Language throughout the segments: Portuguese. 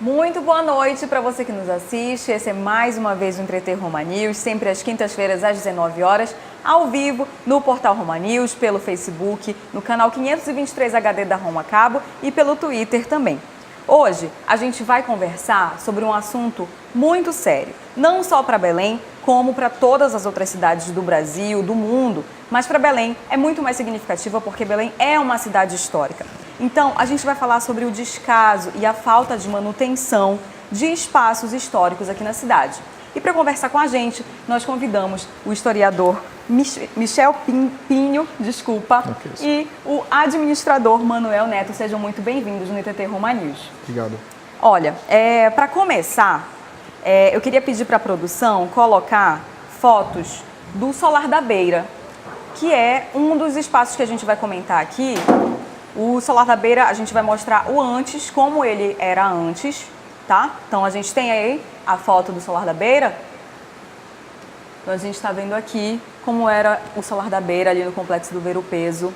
Muito boa noite para você que nos assiste. Esse é mais uma vez o Entreter Roma News, sempre às quintas-feiras às 19 horas, ao vivo no portal Roma News, pelo Facebook, no canal 523 HD da Roma Cabo e pelo Twitter também. Hoje a gente vai conversar sobre um assunto muito sério, não só para Belém, como para todas as outras cidades do Brasil, do mundo, mas para Belém é muito mais significativa porque Belém é uma cidade histórica. Então, a gente vai falar sobre o descaso e a falta de manutenção de espaços históricos aqui na cidade. E para conversar com a gente, nós convidamos o historiador Michel Pinho, e o administrador Manuel Neto. Sejam muito bem-vindos no Entreter Roma News. Obrigado. Olha, para começar, eu queria pedir para a produção colocar fotos do Solar da Beira, que é um dos espaços que a gente vai comentar aqui. O Solar da Beira, a gente vai mostrar o antes, como ele era antes, tá? Então, a gente tem aí a foto do Solar da Beira. Então, a gente está vendo aqui como era o Solar da Beira ali no Complexo do Ver-o-Peso.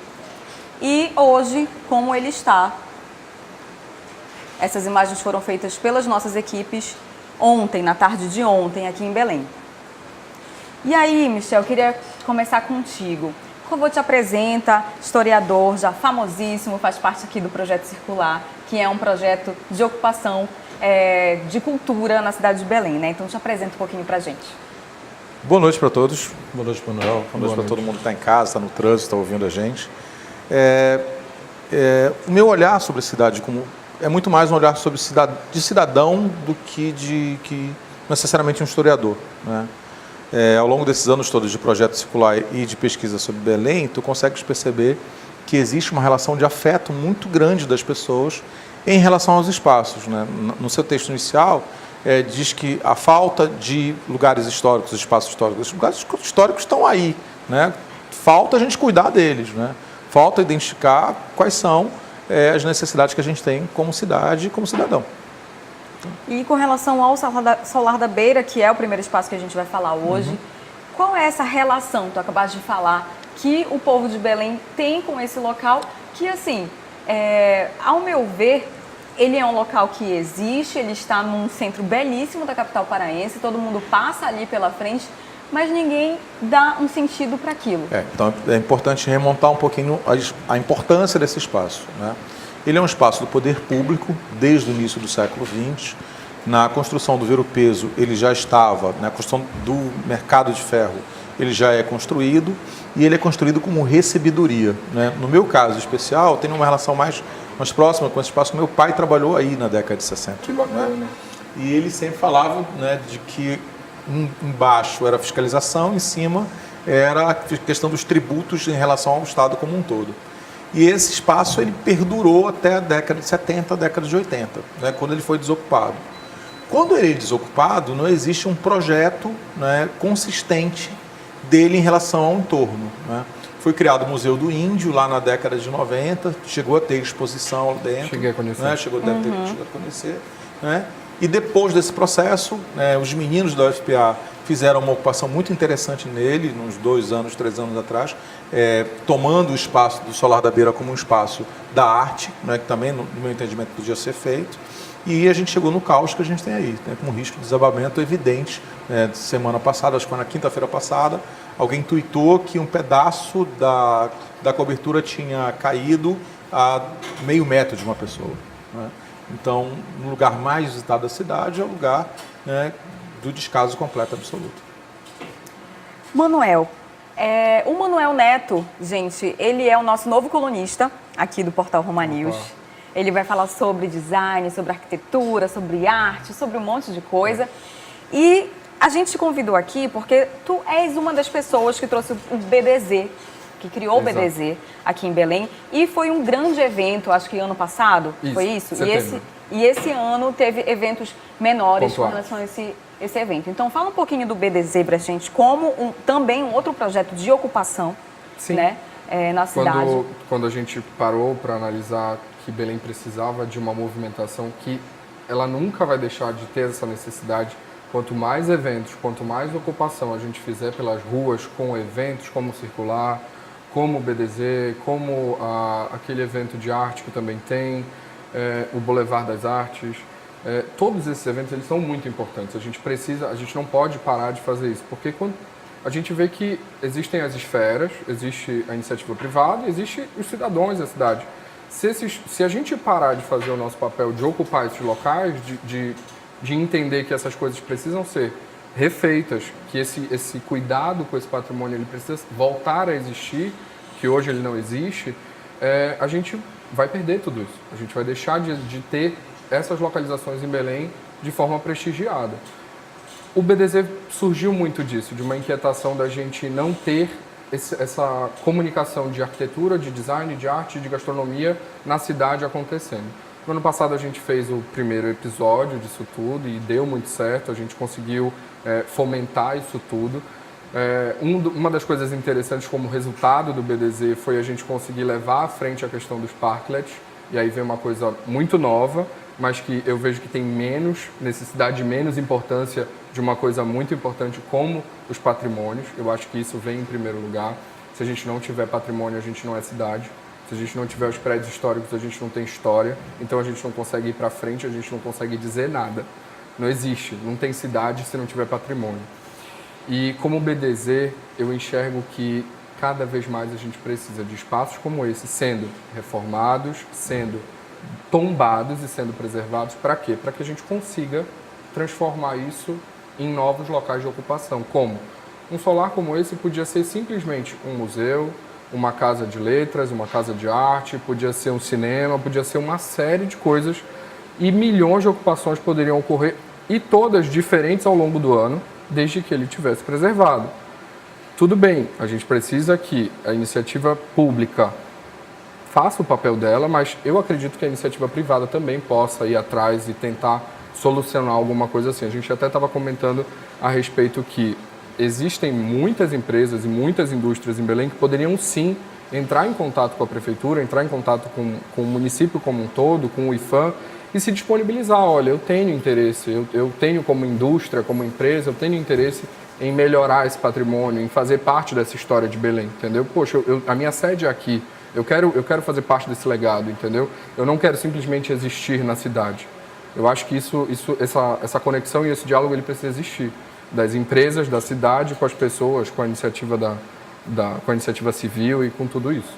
E hoje, como ele está. Essas imagens foram feitas pelas nossas equipes ontem, na tarde de ontem, aqui em Belém. E aí, Michel, eu queria começar contigo. Por favor, te apresenta, historiador, já famosíssimo, faz parte aqui do Projeto Circular, que é um projeto de ocupação de cultura na cidade de Belém, né? Então, te apresenta um pouquinho pra gente. Boa noite para todos. Boa noite, Manuel. Boa noite para todo mundo que está em casa, está no trânsito, está ouvindo a gente. O meu olhar sobre a cidade é muito mais um olhar sobre de cidadão do que necessariamente um historiador, né? Ao longo desses anos todos de projeto circular e de pesquisa sobre Belém, tu consegues perceber que existe uma relação de afeto muito grande das pessoas em relação aos espaços, né? No seu texto inicial, diz que a falta de lugares históricos, espaços históricos, os lugares históricos estão aí, né? Falta a gente cuidar deles, né? Falta identificar quais são as necessidades que a gente tem como cidade e como cidadão. E com relação ao Solar da Beira, que é o primeiro espaço que a gente vai falar hoje, qual é essa relação, tu acabaste de falar, que o povo de Belém tem com esse local, que assim, ao meu ver, ele é um local que existe, ele está num centro belíssimo da capital paraense, todo mundo passa ali pela frente, mas ninguém dá um sentido para aquilo. Então é importante remontar um pouquinho a importância desse espaço, né? Ele é um espaço do poder público desde o início do século XX. Na construção do Ver-o-Peso, ele já estava, na construção do mercado de ferro, ele já é construído e ele é construído como recebedoria, né? No meu caso especial, tem uma relação mais próxima com esse espaço. Meu pai trabalhou aí na década de 60. Que bacana. Né? E ele sempre falava, né, de que embaixo era fiscalização, em cima era a questão dos tributos em relação ao Estado como um todo. E esse espaço ele perdurou até a década de 70, década de 80, né, quando ele foi desocupado. Quando ele é desocupado, não existe um projeto, né, consistente dele em relação ao entorno, né? Foi criado o Museu do Índio lá na década de 90, chegou a ter exposição lá dentro. Cheguei a conhecer. Né, chegou a conhecer. Né? E depois desse processo, os meninos da UFPA fizeram uma ocupação muito interessante nele, uns 2 anos, 3 anos atrás, tomando o espaço do Solar da Beira como um espaço da arte, né, que também, no meu entendimento, podia ser feito. E a gente chegou no caos que a gente tem aí, né, com um risco de desabamento evidente. Semana passada, acho que foi na quinta-feira passada, alguém tuitou que um pedaço da cobertura tinha caído a meio metro de uma pessoa, né? Então, no lugar mais visitado da cidade é o lugar, né, do descaso completo absoluto. Manuel, o Manuel Neto, gente, ele é o nosso novo colunista aqui do portal Roma News. Ele vai falar sobre design, sobre arquitetura, sobre arte, sobre um monte de coisa. E a gente te convidou aqui porque tu és uma das pessoas que trouxe o BDZ, que criou o BDZ aqui em Belém. E foi um grande evento, acho que ano passado, foi isso? E esse ano teve eventos menores com relação a esse evento. Então, fala um pouquinho do BDZ pra gente, como também um outro projeto de ocupação, né, na cidade. Quando a gente parou para analisar que Belém precisava de uma movimentação que ela nunca vai deixar de ter essa necessidade. Quanto mais eventos, quanto mais ocupação a gente fizer pelas ruas com eventos como o Circular, como o BDZ, como aquele evento de arte que também tem, o Boulevard das Artes, Todos esses eventos eles são muito importantes. A gente não pode parar de fazer isso, porque quando a gente vê que existem as esferas, existe a iniciativa privada, existe os cidadãos da cidade. Se a gente parar de fazer o nosso papel de ocupar esses locais, de entender que essas coisas precisam ser refeitas, que esse cuidado com esse patrimônio ele precisa voltar a existir, que hoje ele não existe, a gente vai perder tudo isso. A gente vai deixar de ter essas localizações em Belém de forma prestigiada. O BDZ surgiu muito disso, de uma inquietação da gente não ter essa comunicação de arquitetura, de design, de arte, de gastronomia na cidade acontecendo. No ano passado a gente fez o primeiro episódio disso tudo e deu muito certo, a gente conseguiu fomentar isso tudo. Uma das coisas interessantes como resultado do BDZ foi a gente conseguir levar à frente a questão dos parklets, e aí vem uma coisa muito nova, mas que eu vejo que tem menos necessidade, menos importância de uma coisa muito importante como os patrimônios. Eu acho que isso vem em primeiro lugar. Se a gente não tiver patrimônio, a gente não é cidade. Se a gente não tiver os prédios históricos, a gente não tem história. Então a gente não consegue ir para frente, a gente não consegue dizer nada. Não existe, não tem cidade se não tiver patrimônio. E como BDZ, eu enxergo que cada vez mais a gente precisa de espaços como esse sendo reformados, sendo tombados e sendo preservados. Para quê? Para que a gente consiga transformar isso em novos locais de ocupação. Como? Um solar como esse podia ser simplesmente um museu, uma casa de letras, uma casa de arte, podia ser um cinema, podia ser uma série de coisas e milhões de ocupações poderiam ocorrer e todas diferentes ao longo do ano, desde que ele tivesse preservado. Tudo bem, a gente precisa que a iniciativa pública faça o papel dela, mas eu acredito que a iniciativa privada também possa ir atrás e tentar solucionar alguma coisa assim. A gente até estava comentando a respeito que existem muitas empresas e muitas indústrias em Belém que poderiam sim entrar em contato com a prefeitura, entrar em contato com o município como um todo, com o IFAM e se disponibilizar. Olha, eu tenho interesse, eu tenho como indústria, como empresa, eu tenho interesse em melhorar esse patrimônio, em fazer parte dessa história de Belém, entendeu? Poxa, a minha sede é aqui, eu quero fazer parte desse legado, entendeu? Eu não quero simplesmente existir na cidade. Eu acho que essa conexão e esse diálogo ele precisa existir das empresas, da cidade, com as pessoas, com a iniciativa com a iniciativa civil e com tudo isso.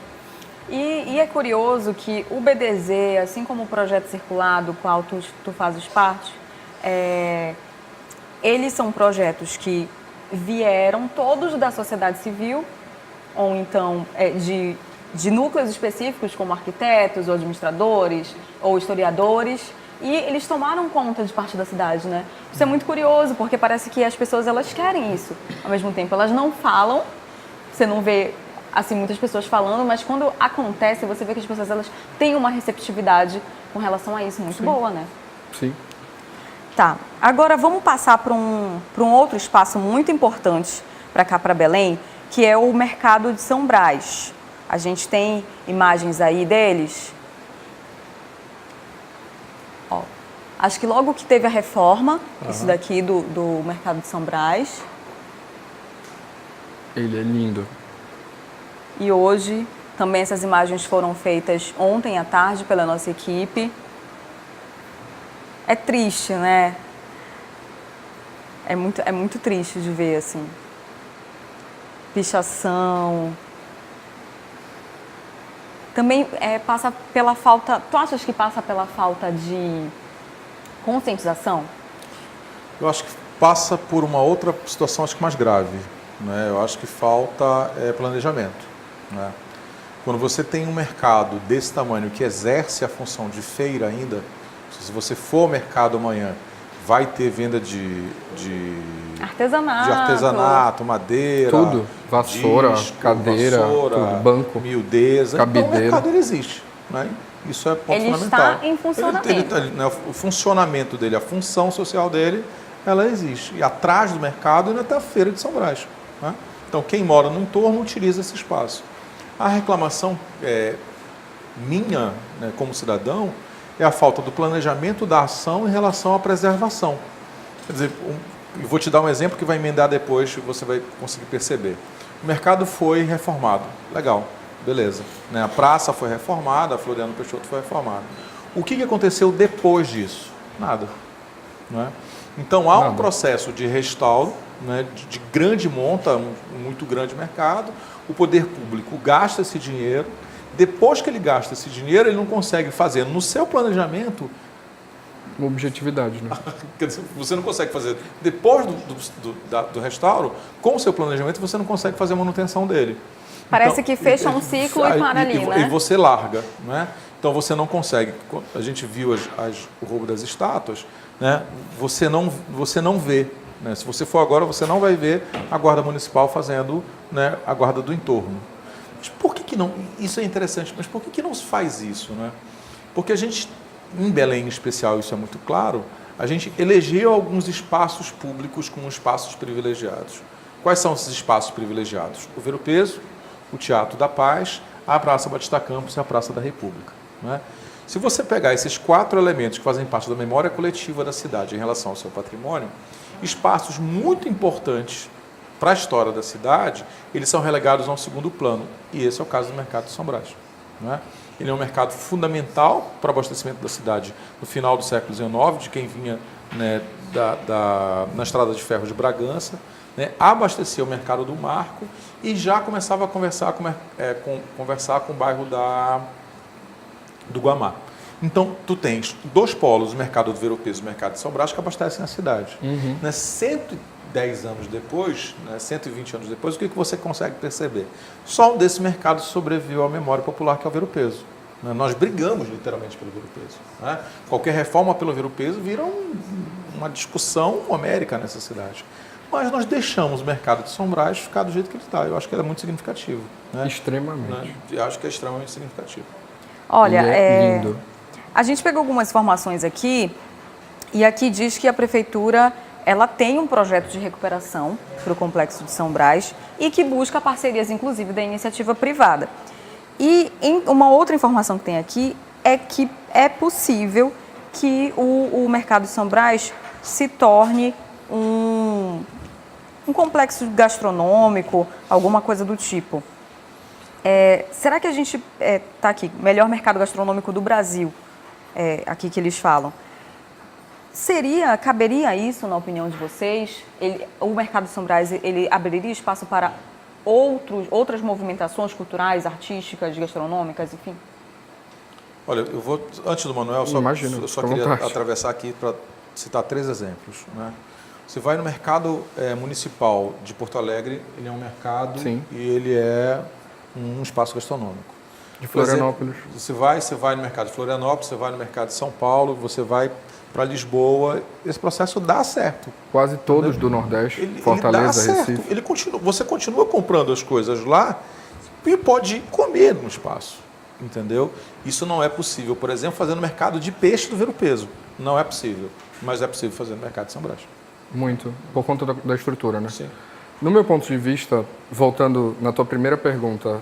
E é curioso que o BDZ, assim como o Projeto Circular, do qual tu fazes parte, eles são projetos que vieram todos da sociedade civil, ou então de núcleos específicos como arquitetos, ou administradores, ou historiadores, e eles tomaram conta de parte da cidade, né? Isso é muito curioso, porque parece que as pessoas elas querem isso. Ao mesmo tempo, elas não falam, você não vê assim muitas pessoas falando, mas quando acontece, você vê que as pessoas elas têm uma receptividade com relação a isso muito boa, né? Sim. Tá, agora vamos passar para um outro espaço muito importante para cá, para Belém, que é o Mercado de São Brás. A gente tem imagens aí deles. Ó, acho que logo que teve a reforma, isso daqui do Mercado de São Brás. Ele é lindo. E hoje, também essas imagens foram feitas ontem à tarde pela nossa equipe. É triste, né? É muito triste de ver, assim. Pichação. Também passa pela falta... Tu achas que passa pela falta de conscientização? Eu acho que passa por uma outra situação, acho que mais grave, né? Eu acho que falta planejamento, né? Quando você tem um mercado desse tamanho que exerce a função de feira ainda, se você for ao mercado amanhã, vai ter venda de artesanato, madeira, tudo, vassoura, cadeira, tudo, banco, miudeza. cabideira. Então o mercado ele existe, né? Isso é ponto fundamental. Ele está em funcionamento. Né, o funcionamento dele, a função social dele, ela existe. E atrás do mercado ainda está a Feira de São Brás, né? Então quem mora no entorno utiliza esse espaço. A reclamação minha, né, como cidadão, é a falta do planejamento da ação em relação à preservação. Quer dizer, eu vou te dar um exemplo que vai emendar depois, você vai conseguir perceber. O mercado foi reformado, legal, beleza. Né? A praça foi reformada, a Floriano Peixoto foi reformada. O que aconteceu depois disso? Nada. Não é? Então, há um processo de restauro, né, de grande monta, muito grande mercado, o poder público gasta esse dinheiro, depois que ele gasta esse dinheiro, ele não consegue fazer no seu planejamento Uma objetividade, né? Quer dizer, você não consegue fazer, depois do restauro, com o seu planejamento, você não consegue fazer a manutenção dele. Parece Então, que fecha um ciclo e para ali, né? E você larga, né? Então você não consegue. A gente viu o roubo das estátuas, né? Você não vê. Né? Se você for agora, você não vai ver a Guarda Municipal fazendo, né, a guarda do entorno. Mas por que não? Isso é interessante, mas por que não se faz isso, né? Porque a gente, em Belém em especial, isso é muito claro, a gente elegeu alguns espaços públicos como espaços privilegiados. Quais são esses espaços privilegiados? O Ver-o-Peso, o Teatro da Paz, a Praça Batista Campos e a Praça da República. Né? Se você pegar esses 4 elementos que fazem parte da memória coletiva da cidade em relação ao seu patrimônio, espaços muito importantes para a história da cidade, eles são relegados a um segundo plano. E esse é o caso do Mercado de São Brás. Né? Ele é um mercado fundamental para o abastecimento da cidade no final do século XIX, de quem vinha, né, na Estrada de Ferro de Bragança, né, abastecia o mercado do Marco e já começava a conversar com o bairro do Guamá. Então, tu tens 2 polos, o mercado do Ver-o-Peso e o mercado de São Brás, que abastecem a cidade. Uhum. Né, 110 anos depois, né, 120 anos depois, o que você consegue perceber? Só um desses mercados sobreviveu à memória popular, que é o Ver-o-Peso. Né? Nós brigamos literalmente pelo Ver-o-Peso. Né? Qualquer reforma pelo Ver-o-Peso vira uma discussão homérica nessa cidade. Mas nós deixamos o mercado de São Brás ficar do jeito que ele está. Eu acho que é muito significativo. Né? Extremamente. Né? Eu acho que é extremamente significativo. Olha, lindo. A gente pegou algumas informações aqui e aqui diz que a prefeitura ela tem um projeto de recuperação para o Complexo de São Brás e que busca parcerias, inclusive, da iniciativa privada. E uma outra informação que tem aqui é que é possível que o Mercado de São Brás se torne um complexo gastronômico, alguma coisa do tipo. Será que a gente está aqui, melhor mercado gastronômico do Brasil, aqui que eles falam, caberia isso na opinião de vocês? O Mercado de São Brás, ele abriria espaço para outras movimentações culturais, artísticas, gastronômicas, enfim? Olha, eu vou, antes do Manuel, eu só queria atravessar aqui para citar 3 exemplos. Né? Você vai no mercado municipal de Porto Alegre, ele é um mercado. Sim. E ele é um espaço gastronômico. De Florianópolis. Exemplo, você vai no mercado de Florianópolis, você vai no mercado de São Paulo, você vai para Lisboa, esse processo dá certo. Quase todos do Nordeste, Fortaleza, Recife. Você continua comprando as coisas lá e pode comer no espaço, entendeu? Isso não é possível, por exemplo, fazer no mercado de peixe do Ver-o-Peso. Não é possível, mas é possível fazer no mercado de São Brás. Muito, por conta da estrutura, né? Sim. No meu ponto de vista, voltando na tua primeira pergunta,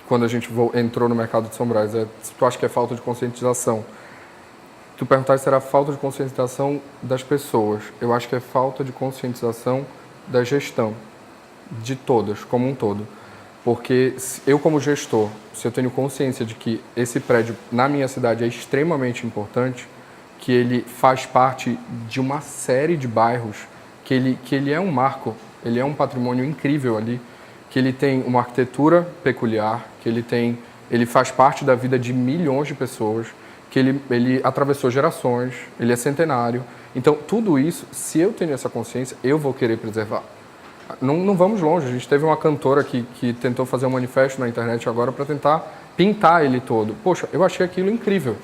quando a gente entrou no mercado de São Brás, se tu acha que é falta de conscientização, tu perguntaste se era falta de conscientização das pessoas. Eu acho que é falta de conscientização da gestão, de todas, como um todo. Porque eu, como gestor, se eu tenho consciência de que esse prédio na minha cidade é extremamente importante, que ele faz parte de uma série de bairros, que ele é um marco, ele é um patrimônio incrível ali, que ele tem uma arquitetura peculiar, que ele faz parte da vida de milhões de pessoas, que ele atravessou gerações, ele é centenário. Então, tudo isso, se eu tenho essa consciência, eu vou querer preservar. Não vamos longe, a gente teve uma cantora que tentou fazer um manifesto na internet agora para tentar pintar ele todo. Poxa, eu achei aquilo incrível.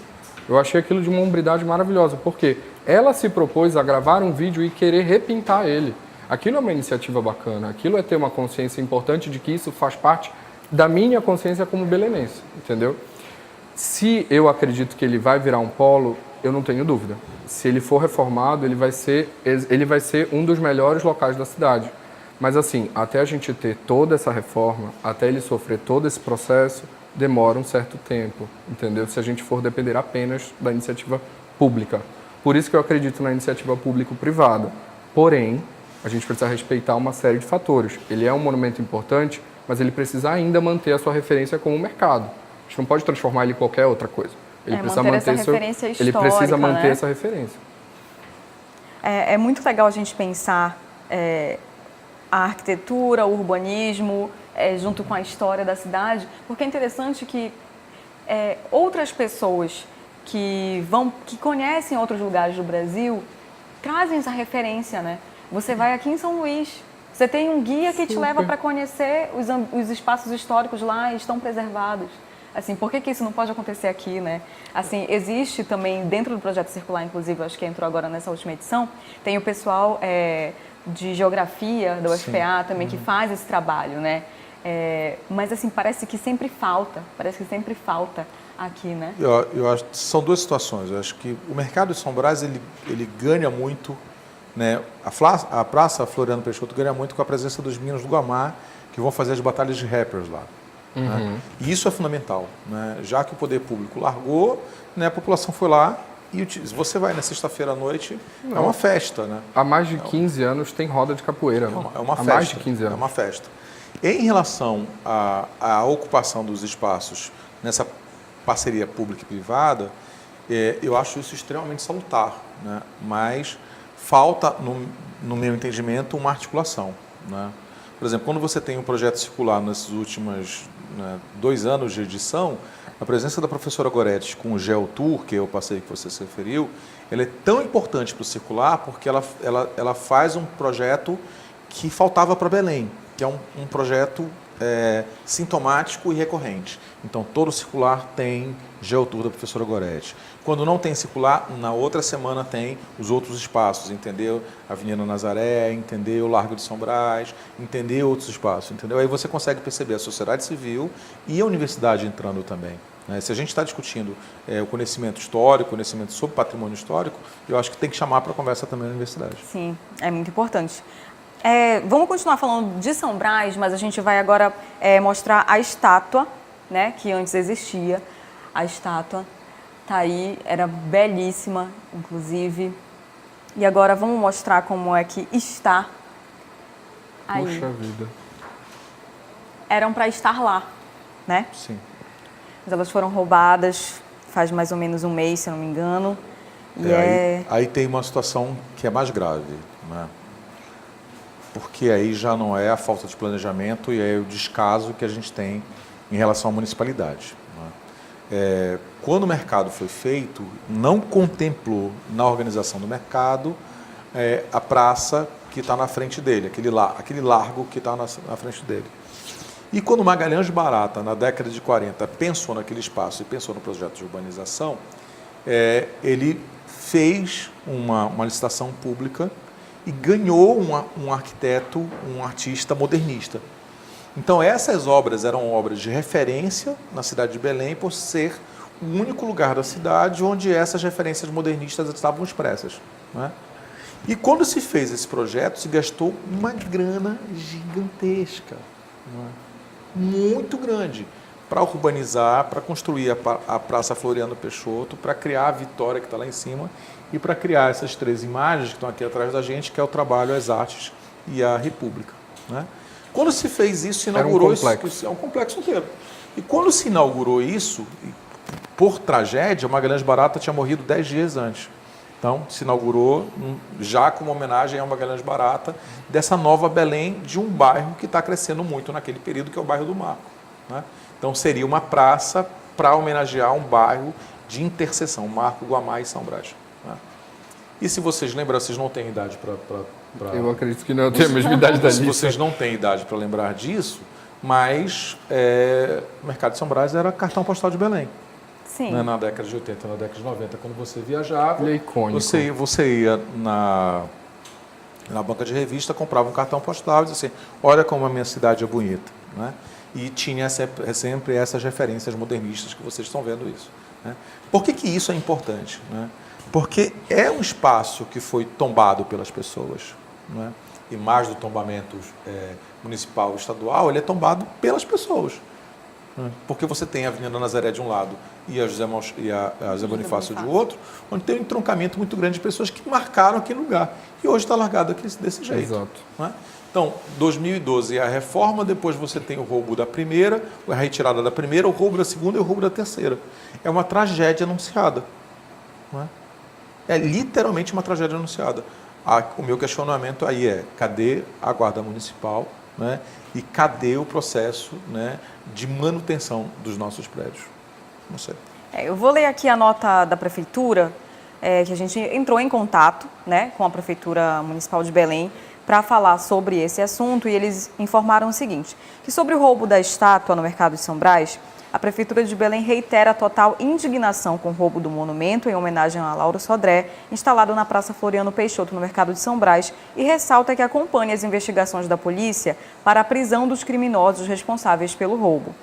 Eu achei aquilo de uma hombridade maravilhosa, porque ela se propôs a gravar um vídeo e querer repintar ele. Aquilo é uma iniciativa bacana, aquilo é ter uma consciência importante de que isso faz parte da minha consciência como belenense, entendeu? Se eu acredito que ele vai virar um polo, eu não tenho dúvida. Se ele for reformado, ele vai ser um dos melhores locais da cidade. Mas assim, até a gente ter toda essa reforma, até ele sofrer todo esse processo, demora um certo tempo, entendeu? Se a gente for depender apenas da iniciativa pública. Por isso que eu acredito na iniciativa público-privada. Porém, a gente precisa respeitar uma série de fatores. Ele é um monumento importante, mas ele precisa ainda manter a sua referência como mercado. A gente não pode transformar ele em qualquer outra coisa. Ele precisa manter essa referência histórica, ele precisa manter essa referência. é muito legal a gente pensar a arquitetura, o urbanismo, junto com a história da cidade, porque é interessante que outras pessoas que conhecem outros lugares do Brasil trazem essa referência, né? Você vai aqui em São Luís, você tem um guia que te leva para conhecer os espaços históricos lá e estão preservados. Assim, por que isso não pode acontecer aqui, né? Assim, existe também, dentro do Projeto Circular, inclusive, acho que entrou agora nessa última edição, tem o pessoal de geografia da UFPA também que faz esse trabalho, né? Mas, assim, parece que sempre falta aqui, né? Eu acho que são duas situações. Eu acho que o mercado de São Brás, ele ganha muito, né? A Praça Floriano Peixoto ganha muito com a presença dos meninos do Guamá, que vão fazer as batalhas de rappers lá. Né? E isso é fundamental, né? Já que o poder público largou, né, a população foi lá e você vai na sexta-feira à noite, é uma festa. Né? Há mais de 15 anos tem roda de capoeira. É uma festa. Há mais de 15 anos. É uma festa. Em relação à ocupação dos espaços nessa parceria pública e privada, eu acho isso extremamente salutar, né? Mas falta, no meu entendimento, uma articulação. Né? Por exemplo, quando você tem um projeto circular nesses últimos 2 anos de edição, a presença da professora Goretti com o GeoTour, que é o passeio que você se referiu, ela é tão importante para o circular porque ela faz um projeto que faltava para Belém, que é um projeto sintomático e recorrente. Então, todo circular tem GeoTour da professora Goretti. Quando não tem circular, na outra semana tem os outros espaços, entendeu? Avenida Nazaré, entendeu? Largo de São Brás, entendeu? Outros espaços, entendeu? Aí você consegue perceber a sociedade civil e a universidade entrando também. Né? Se a gente está discutindo o conhecimento histórico, conhecimento sobre patrimônio histórico, eu acho que tem que chamar para a conversa também a universidade. Sim, é muito importante. Vamos continuar falando de São Brás, mas a gente vai agora mostrar a estátua, né, que antes existia. A estátua está aí, era belíssima, inclusive. E agora vamos mostrar como é que está aí. Puxa vida. Eram para estar lá, né? Sim. Mas elas foram roubadas faz mais ou menos um mês, se eu não me engano. Aí tem uma situação que é mais grave, né? Porque aí já não é a falta de planejamento e é o descaso que a gente tem em relação à municipalidade. Né? Quando o mercado foi feito, não contemplou na organização do mercado a praça que está na frente dele, aquele largo que está na frente dele. E quando Magalhães Barata, na década de 40, pensou naquele espaço e pensou no projeto de urbanização, ele fez uma licitação pública e ganhou um arquiteto, um artista modernista. Então, essas obras eram obras de referência na cidade de Belém, por ser o único lugar da cidade onde essas referências modernistas estavam expressas. Né? E quando se fez esse projeto, se gastou uma grana gigantesca, né? Muito grande, para urbanizar, para construir a Praça Floriano Peixoto, para criar a Vitória que está lá em cima, e para criar essas 3 imagens que estão aqui atrás da gente, que é o Trabalho, as Artes e a República. Né? Quando se fez isso, se inaugurou isso. É um complexo inteiro. E quando se inaugurou isso, por tragédia, Magalhães Barata tinha morrido 10 dias antes. Então, se inaugurou já como homenagem a Magalhães Barata, dessa nova Belém, de um bairro que está crescendo muito naquele período, que é o bairro do Marco. Né? Então, seria uma praça para homenagear um bairro de interseção, Marco, Guamá e São Brás. Né? E se vocês lembram, vocês não têm idade para... Eu acredito que não, eu tenho a mesma idade da lista. Vocês não têm idade para lembrar disso, mas o mercado de São Brás era cartão postal de Belém. Sim. Né? Na década de 80, na década de 90, quando você viajava, ele é icônico. Você ia na banca de revista, comprava um cartão postal e dizia assim, olha como a minha cidade é bonita. Né? E tinha sempre essas referências modernistas que vocês estão vendo isso. Né? Por que isso é importante? Né? Porque é um espaço que foi tombado pelas pessoas. Né? E mais do tombamento municipal e estadual, ele é tombado pelas pessoas. Né? Porque você tem a Avenida Nazaré de um lado e a José Bonifácio de outro, onde tem um entroncamento muito grande de pessoas que marcaram aquele lugar. E hoje está largado aqui desse jeito. Exato. Né? Então, 2012 é a reforma, depois você tem o roubo da primeira, a retirada da primeira, o roubo da segunda e o roubo da terceira. É uma tragédia anunciada. Não é? É literalmente uma tragédia anunciada. O meu questionamento aí é, cadê a Guarda Municipal, né? E cadê o processo, né, de manutenção dos nossos prédios? Não sei. Eu vou ler aqui a nota da Prefeitura, que a gente entrou em contato, né, com a Prefeitura Municipal de Belém para falar sobre esse assunto, e eles informaram o seguinte, que sobre o roubo da estátua no Mercado de São Brás, a Prefeitura de Belém reitera a total indignação com o roubo do monumento em homenagem a Lauro Sodré, instalado na Praça Floriano Peixoto, no Mercado de São Brás, e ressalta que acompanha as investigações da polícia para a prisão dos criminosos responsáveis pelo roubo.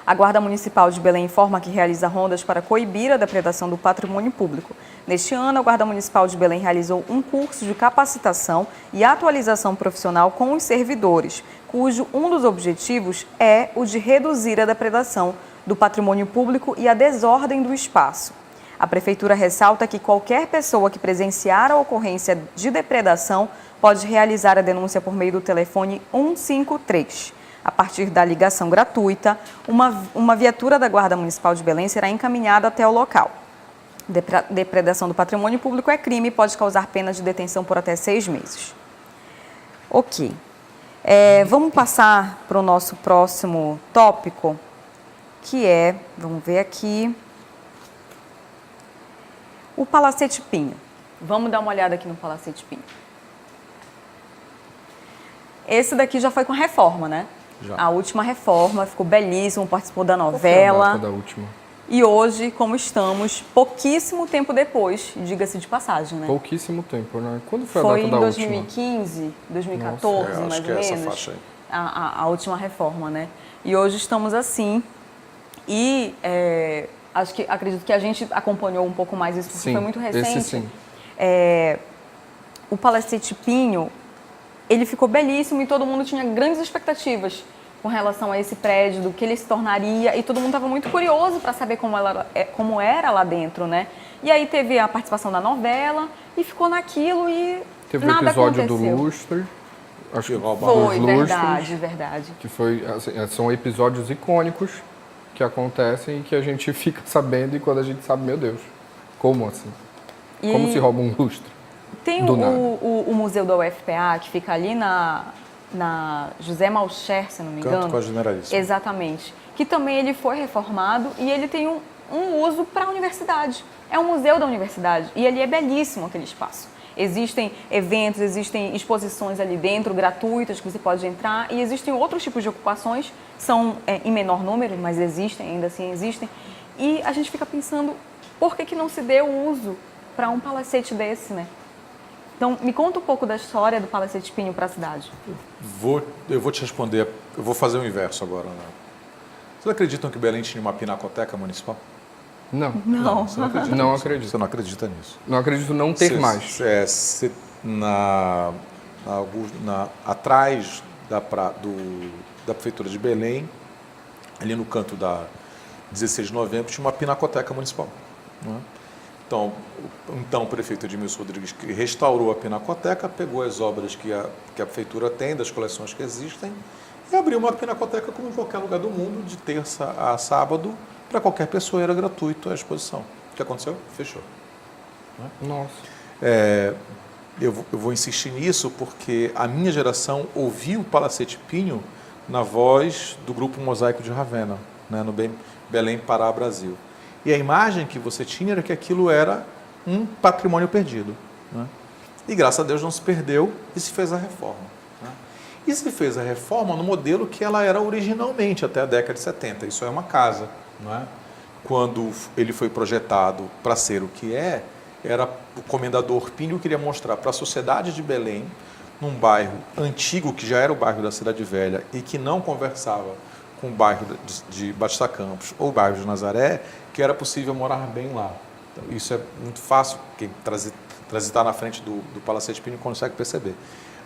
A Guarda Municipal de Belém informa que realiza rondas para coibir a depredação do patrimônio público. Neste ano, a Guarda Municipal de Belém realizou um curso de capacitação e atualização profissional com os servidores, cujo um dos objetivos é o de reduzir a depredação do patrimônio público e a desordem do espaço. A Prefeitura ressalta que qualquer pessoa que presenciar a ocorrência de depredação pode realizar a denúncia por meio do telefone 153. A partir da ligação gratuita, uma viatura da Guarda Municipal de Belém será encaminhada até o local. Depredação do patrimônio público é crime e pode causar pena de detenção por até 6 meses. Ok. Vamos passar para o nosso próximo tópico, que é, vamos ver aqui, o Palacete Pinho. Vamos dar uma olhada aqui no Palacete Pinho. Esse daqui já foi com reforma, né? Já. A última reforma, ficou belíssimo, participou da Qual foi a novela. data da última? E hoje, como estamos, pouquíssimo tempo depois, diga-se de passagem, né? Pouquíssimo tempo, né? Quando foi a Foi data da em última? 2015, 2014, Nossa, mais acho que ou é essa menos. faixa aí. A última reforma, né? E hoje estamos assim. E acredito que a gente acompanhou um pouco mais isso, porque Sim, foi muito recente. esse sim. O Palacete Pinho, ele ficou belíssimo e todo mundo tinha grandes expectativas com relação a esse prédio, do que ele se tornaria, e todo mundo estava muito curioso para saber como era lá dentro, né? E aí teve a participação da novela e ficou naquilo e Teve o nada episódio aconteceu. do lustre. Acho que Foi, dos verdade, lustres, verdade. que foi, assim, são episódios icônicos que acontecem e que a gente fica sabendo, e quando a gente sabe, meu Deus, como assim? E Como se rouba um lustre? tem do nada. o museu da UFPA, que fica ali na José Malcher, se não me engano. Canto com a Generalíssima. Exatamente. Que também ele foi reformado e ele tem um uso para a universidade. É um museu da universidade e ele é belíssimo, aquele espaço. Existem eventos, existem exposições ali dentro, gratuitas, que você pode entrar, e existem outros tipos de ocupações, são em menor número, mas existem, ainda assim existem. E a gente fica pensando, por que não se deu uso para um palacete desse, né? Então, me conta um pouco da história do Palacete Pinho para a cidade. Eu vou te responder, eu vou fazer o inverso agora. Né? Vocês acreditam que Belém tinha uma pinacoteca municipal? Não. Não. Você não acredita Não nisso. acredito. Você não acredita nisso. Não acredito não ter mais. Atrás da Prefeitura de Belém, ali no canto da 16 de novembro, tinha uma pinacoteca municipal. Né? Então, o prefeito Edmilson Rodrigues que restaurou a pinacoteca, pegou as obras que a prefeitura tem, das coleções que existem, e abriu uma pinacoteca como em qualquer lugar do mundo, de terça a sábado, para qualquer pessoa, era gratuito a exposição. O que aconteceu? Fechou. Nossa. Eu vou insistir nisso porque a minha geração ouviu o Palacete Pinho na voz do grupo Mosaico de Ravenna, né, no Belém, Pará, Brasil. E a imagem que você tinha era que aquilo era um patrimônio perdido. Né? E graças a Deus não se perdeu e se fez a reforma. Né? E se fez a reforma no modelo que ela era originalmente, até a década de 70. Isso é uma casa. Não é? Quando ele foi projetado para ser o que era o comendador Pinho queria mostrar para a sociedade de Belém, num bairro antigo, que já era o bairro da Cidade Velha e que não conversava com o bairro de Batista Campos ou o bairro de Nazaré, que era possível morar bem lá. Então, isso é muito fácil, quem transitar na frente do Palacete Pinho consegue perceber.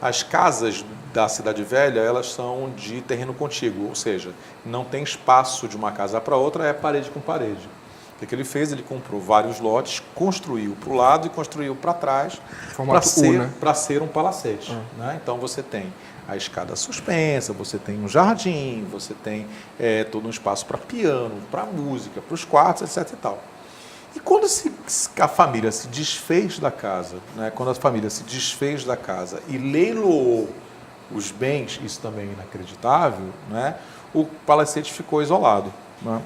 As casas da Cidade Velha, elas são de terreno contíguo, ou seja, não tem espaço de uma casa para outra, é parede com parede. O que ele fez? Ele comprou vários lotes, construiu para o lado e construiu para trás para ser um palacete. Né? Então você tem a escada suspensa, você tem um jardim, você tem todo um espaço para piano, para música, para os quartos, etc. E tal. E quando a família se desfez da casa, né? Quando a família se desfez da casa e leiloou os bens, isso também é inacreditável, né? O palacete ficou isolado. Né?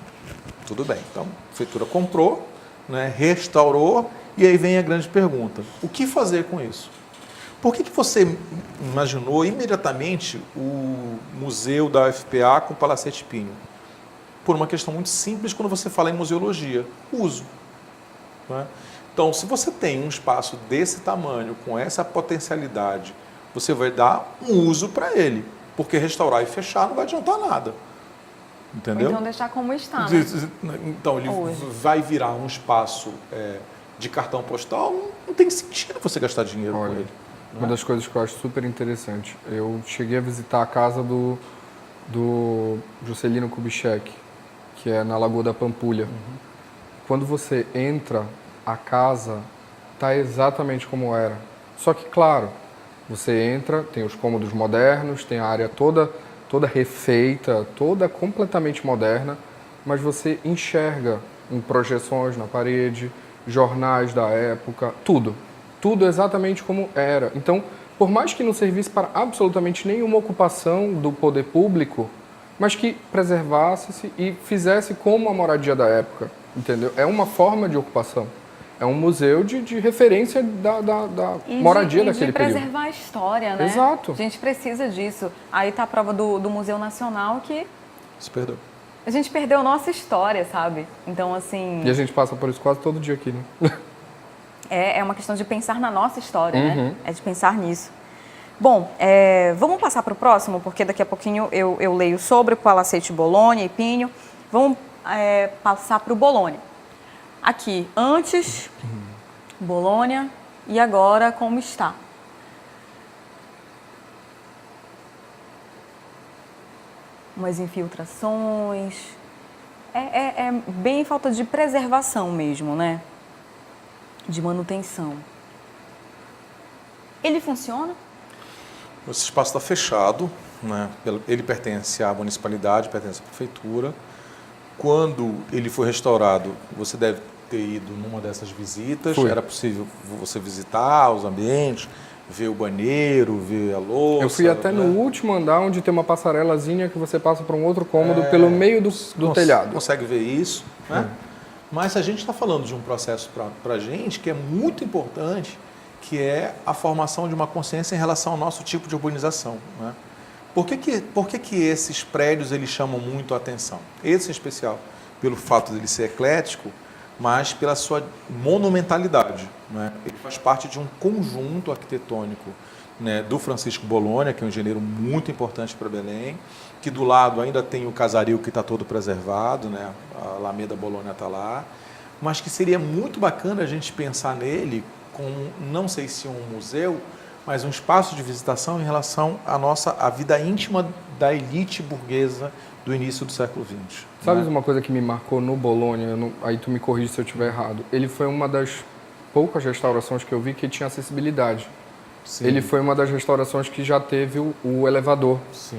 Tudo bem, então a prefeitura comprou, né? Restaurou, e aí vem a grande pergunta: o que fazer com isso? Por que você imaginou imediatamente o museu da UFPA com o Palacete Pinho? Por uma questão muito simples quando você fala em museologia: uso. Né? Então, se você tem um espaço desse tamanho, com essa potencialidade, você vai dar um uso para ele, porque restaurar e fechar não vai adiantar nada. Entendeu? Então deixar como está, né? Então, ele Hoje. vai virar um espaço de cartão postal, não tem sentido você gastar dinheiro com ele. Uma das coisas que eu acho super interessante, eu cheguei a visitar a casa do Juscelino Kubitschek, que é na Lagoa da Pampulha. Quando você entra, a casa está exatamente como era. Só que, claro, você entra, tem os cômodos modernos, tem a área toda refeita, toda completamente moderna, mas você enxerga em projeções na parede, jornais da época, tudo exatamente como era. Então, por mais que não servisse para absolutamente nenhuma ocupação do poder público, mas que preservasse-se e fizesse como a moradia da época, entendeu? É uma forma de ocupação. É um museu de referência da moradia daquele período. E de preservar a história, né? Exato. A gente precisa disso. Aí está a prova do Museu Nacional que Se perdeu. a gente perdeu a nossa história, sabe? Então, assim... E a gente passa por isso quase todo dia aqui, né? É uma questão de pensar na nossa história, né? É de pensar nisso. Bom, vamos passar para o próximo, porque daqui a pouquinho eu leio sobre o Palacete Bologna e Pinho. Vamos passar para o Bologna. Aqui, antes, Bologna, e agora como está. Umas infiltrações. É bem falta de preservação mesmo, né? De manutenção. Ele funciona? Esse espaço está fechado, né? Ele pertence à municipalidade, pertence à prefeitura. Quando ele foi restaurado, você deve ter ido numa dessas visitas. Fui. Era possível você visitar os ambientes, ver o banheiro, ver a louça. Eu fui até né? no último andar, onde tem uma passarelazinha que você passa para um outro cômodo pelo meio do telhado. Consegue ver isso, né? Mas a gente está falando de um processo para a gente que é muito importante, que é a formação de uma consciência em relação ao nosso tipo de urbanização. Né? Por que esses prédios eles chamam muito a atenção? Esse em especial, pelo fato de ele ser eclético, mas pela sua monumentalidade. Né? Ele faz parte de um conjunto arquitetônico, né, do Francisco Bologna, que é um engenheiro muito importante para Belém, que do lado ainda tem o Casaril, que está todo preservado, né, a Alameda Bologna está lá, mas que seria muito bacana a gente pensar nele como, não sei se um museu, mas um espaço de visitação em relação à vida íntima da elite burguesa do início do século XX. Sabe né? uma coisa que me marcou no Bologna, aí tu me corrige se eu estiver errado, ele foi uma das poucas restaurações que eu vi que tinha acessibilidade. Sim. Ele foi uma das restaurações que já teve o elevador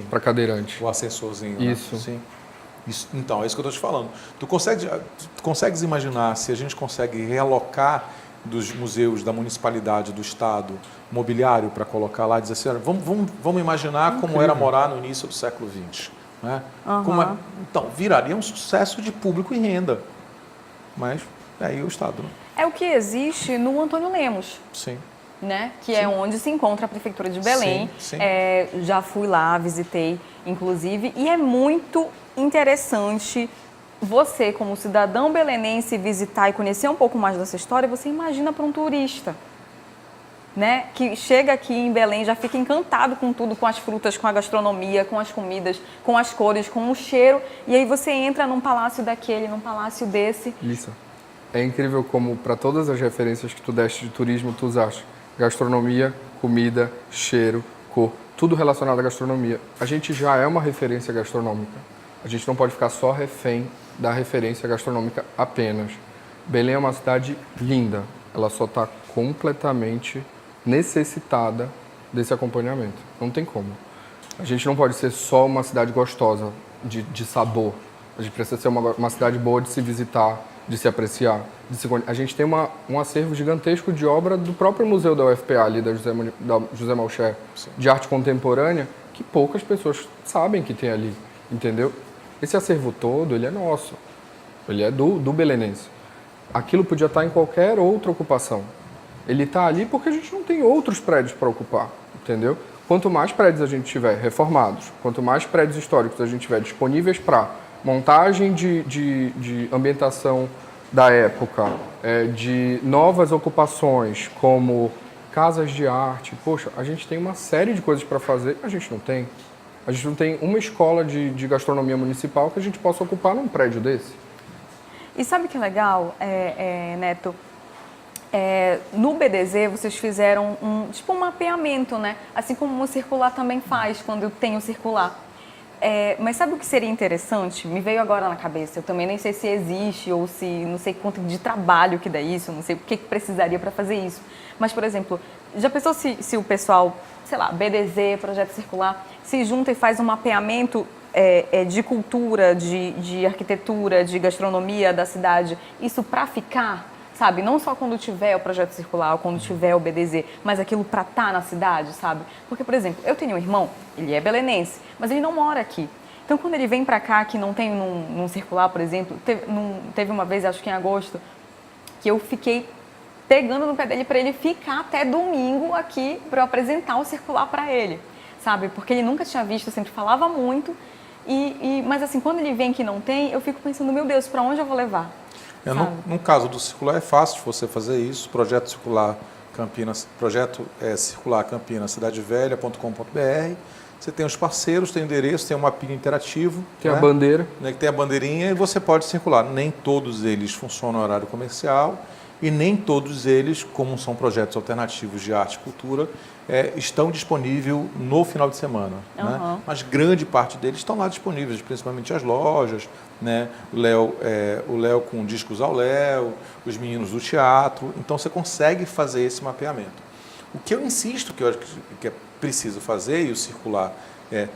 para cadeirante. O ascensorzinho. Isso. Né? Sim. Isso. Então, é isso que eu estou te falando. Tu consegues imaginar se a gente consegue realocar dos museus da municipalidade, do Estado, mobiliário para colocar lá e dizer assim, olha, vamos imaginar como era morar no início do século XX. Né? Então, viraria um sucesso de público e renda. Mas aí o Estado. Né? É o que existe no Antônio Lemos. Sim. Né? Que é onde se encontra a Prefeitura de Belém. Sim. Já fui lá, visitei, inclusive, e é muito interessante você, como cidadão belenense, visitar e conhecer um pouco mais dessa história. Você imagina para um turista, né? Que chega aqui em Belém, já fica encantado com tudo, com as frutas, com a gastronomia, com as comidas, com as cores, com o cheiro, e aí você entra num palácio daquele, num palácio desse. Isso. É incrível como, para todas as referências que tu deste de turismo, tu usaste gastronomia, comida, cheiro, cor, tudo relacionado à gastronomia. A gente já é uma referência gastronômica. A gente não pode ficar só refém da referência gastronômica apenas. Belém é uma cidade linda. Ela só está completamente necessitada desse acompanhamento. Não tem como. A gente não pode ser só uma cidade gostosa de sabor. A gente precisa ser uma cidade boa de se visitar, de se apreciar. A gente tem um acervo gigantesco de obra do próprio museu da UFPA, ali da José Malcher, de arte contemporânea, que poucas pessoas sabem que tem ali, entendeu? Esse acervo todo, ele é nosso, ele é do belenense. Aquilo podia estar em qualquer outra ocupação. Ele está ali porque a gente não tem outros prédios para ocupar, entendeu? Quanto mais prédios a gente tiver reformados, quanto mais prédios históricos a gente tiver disponíveis para montagem de ambientação da época, de novas ocupações, como casas de arte, poxa, a gente tem uma série de coisas para fazer, a gente não tem. A gente não tem uma escola de gastronomia municipal que a gente possa ocupar num prédio desse. E sabe que legal, Neto? No BDZ vocês fizeram um mapeamento, né? Assim como o circular também faz quando tem o circular. Mas sabe o que seria interessante? Me veio agora na cabeça. Eu também nem sei se existe ou se não sei quanto de trabalho que dá isso, não sei o que precisaria para fazer isso. Mas, por exemplo, já pensou se o pessoal, sei lá, BDZ, Projeto Circular, se junta e faz um mapeamento de cultura, de arquitetura, de gastronomia da cidade, isso para ficar? Sabe? Não só quando tiver o Projeto Circular ou quando tiver o BDZ, mas aquilo para estar na cidade, sabe? Porque, por exemplo, eu tenho um irmão, ele é belenense, mas ele não mora aqui. Então, quando ele vem para cá, que não tem num circular, por exemplo, teve uma vez, acho que em agosto, que eu fiquei pegando no pé dele para ele ficar até domingo aqui para eu apresentar o circular para ele, sabe? Porque ele nunca tinha visto, eu sempre falava muito, mas assim, quando ele vem que não tem, eu fico pensando, meu Deus, para onde eu vou levar? No caso do circular é fácil você fazer isso, projeto circular Campinas, circular Campinas, cidadevelha.com.br. Você tem os parceiros, tem o endereço, tem um mapinha interativo. Tem a bandeira. Né, que tem a bandeirinha e você pode circular. Nem todos eles funcionam no horário comercial e nem todos eles, como são projetos alternativos de arte e cultura, estão disponíveis no final de semana. Uhum. Né? Mas grande parte deles estão lá disponíveis, principalmente as lojas, né? O Léo com discos ao Léo, os meninos do teatro. Então você consegue fazer esse mapeamento. O que eu insisto, que eu acho que é preciso fazer, e o Circular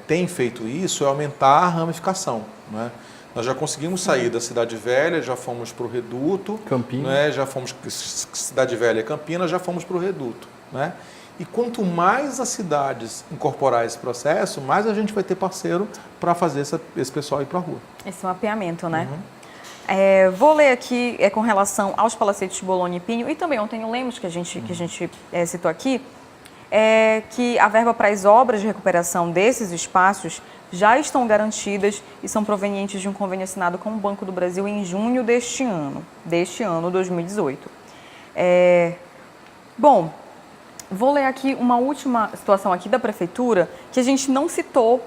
tem feito isso, é aumentar a ramificação. Né? Nós já conseguimos sair da Cidade Velha, já fomos para o Reduto. Campinas. Né? Já fomos, Cidade Velha e Campinas, já fomos para o Reduto. Né? E quanto mais as cidades incorporar esse processo, mais a gente vai ter parceiro para fazer esse pessoal ir para a rua. Esse mapeamento, né? Uhum. Vou ler aqui com relação aos palacetes Bolonha e Pinho e também ontem o Lemos, que a gente citou aqui, que a verba para as obras de recuperação desses espaços já estão garantidas e são provenientes de um convênio assinado com o Banco do Brasil em junho deste ano 2018. Bom, vou ler aqui uma última situação aqui da Prefeitura que a gente não citou,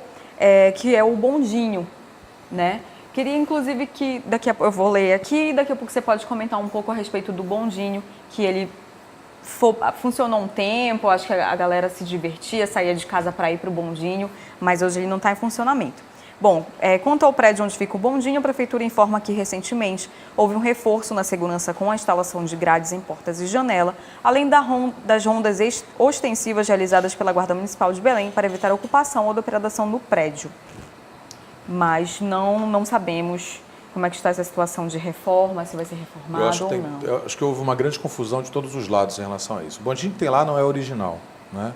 que é o bondinho, né? Queria, inclusive, que daqui a pouco eu vou ler aqui e daqui a pouco você pode comentar um pouco a respeito do bondinho, que ele funcionou um tempo, acho que a galera se divertia, saía de casa para ir para o bondinho, mas hoje ele não está em funcionamento. Bom, quanto ao prédio onde fica o bondinho, a Prefeitura informa que recentemente houve um reforço na segurança com a instalação de grades em portas e janela, além das rondas ostensivas realizadas pela Guarda Municipal de Belém para evitar a ocupação ou depredação no prédio. Mas não sabemos como é que está essa situação de reforma, se vai ser reformado ou não. Eu acho que houve uma grande confusão de todos os lados em relação a isso. O bondinho que tem lá não é original. Né?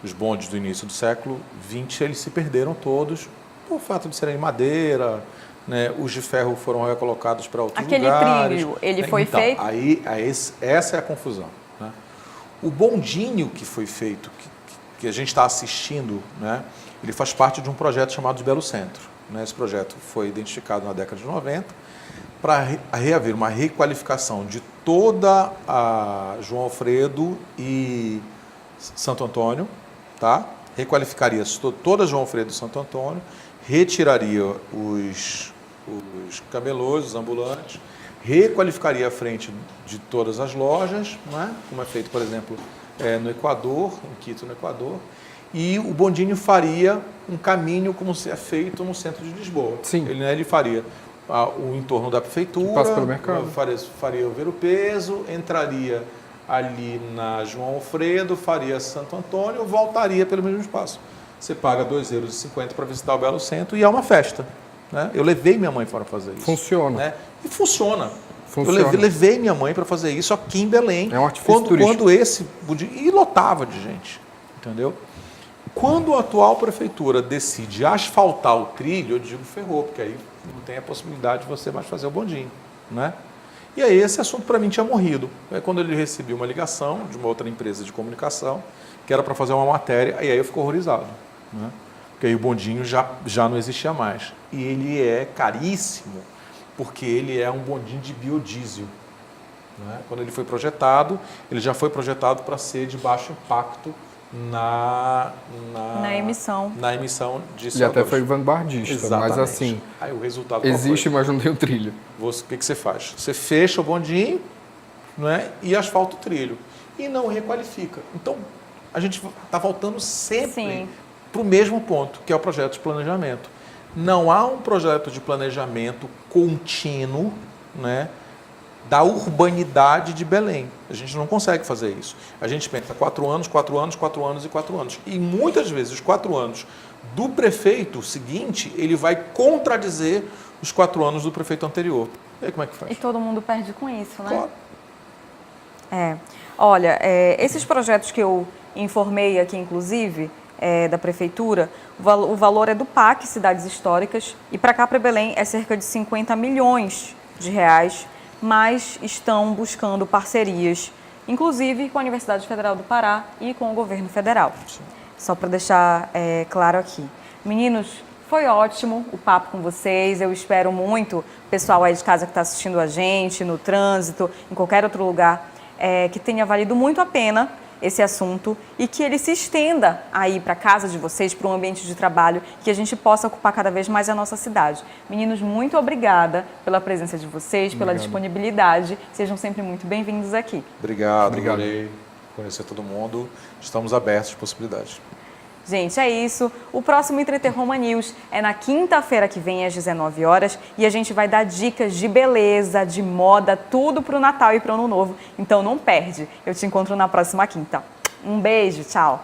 Os bondes do início do século XX, eles se perderam todos por fato de serem de madeira, né? Os de ferro foram recolocados para outros lugares. Aquele trilho, ele foi feito? Essa é a confusão. Né? O bondinho que foi feito, que a gente está assistindo, né? Ele faz parte de um projeto chamado de Belo Centro. Né? Esse projeto foi identificado na década de 90 para haver uma requalificação de toda a João Alfredo e Santo Antônio, tá? Requalificaria toda João Alfredo e Santo Antônio, retiraria os camelôs, os ambulantes, requalificaria a frente de todas as lojas, né? Como é feito, por exemplo, no Equador, em Quito, no Equador, e o bondinho faria um caminho como se é feito no centro de Lisboa. Sim. Ele faria o entorno da prefeitura, passa pelo mercado. faria o Ver o Peso, entraria ali na João Alfredo, faria Santo Antônio, voltaria pelo mesmo espaço. Você paga €2,50 para visitar o Belo Centro e é uma festa. Né? Eu levei minha mãe para fazer isso. Funciona. Né? E funciona. Funciona. Eu levei minha mãe para fazer isso aqui em Belém. É um artifício turístico. Quando esse budinho... E lotava de gente, entendeu? Quando a atual prefeitura decide asfaltar o trilho, eu digo ferrou, porque aí não tem a possibilidade de você mais fazer o bondinho, né? E aí esse assunto para mim tinha morrido. Aí quando ele recebeu uma ligação de uma outra empresa de comunicação, que era para fazer uma matéria, e aí eu fico horrorizado, né? Porque aí o bondinho já não existia mais. E ele é caríssimo, porque ele é um bondinho de biodiesel, né? Quando ele foi projetado, ele já foi projetado para ser de baixo impacto na emissão de CO2. Ele até foi vanguardista, Exatamente. mas assim, aí o resultado existe, mas não tem o trilho. o que você faz? Você fecha o bondinho, não é? E asfalta o trilho. E não requalifica. Então, a gente está voltando sempre para o mesmo ponto, que é o projeto de planejamento. Não há um projeto de planejamento contínuo, né, da urbanidade de Belém. A gente não consegue fazer isso. A gente pensa 4 anos, 4 anos, 4 anos e 4 anos. E muitas vezes os 4 anos do prefeito seguinte, ele vai contradizer os 4 anos do prefeito anterior. E aí como é que faz? E todo mundo perde com isso, né? Claro. Olha, esses projetos que eu informei aqui, inclusive, da prefeitura, o valor é do PAC, Cidades Históricas, e para cá, para Belém, é cerca de 50 milhões de reais, mas estão buscando parcerias, inclusive com a Universidade Federal do Pará e com o governo federal. Sim. Só para deixar claro aqui. Meninos, foi ótimo o papo com vocês. Eu espero muito o pessoal aí de casa que está assistindo a gente, no trânsito, em qualquer outro lugar, que tenha valido muito a pena esse assunto e que ele se estenda aí para a casa de vocês, para um ambiente de trabalho, que a gente possa ocupar cada vez mais a nossa cidade. Meninos, muito obrigada pela presença de vocês, pela disponibilidade. Sejam sempre muito bem-vindos aqui. Obrigado. Adorei conhecer todo mundo. Estamos abertos às possibilidades. Gente, é isso. O próximo Entreter Roma News é na quinta-feira que vem, às 19 horas, e a gente vai dar dicas de beleza, de moda, tudo para o Natal e para o Ano Novo. Então não perde. Eu te encontro na próxima quinta. Um beijo, tchau!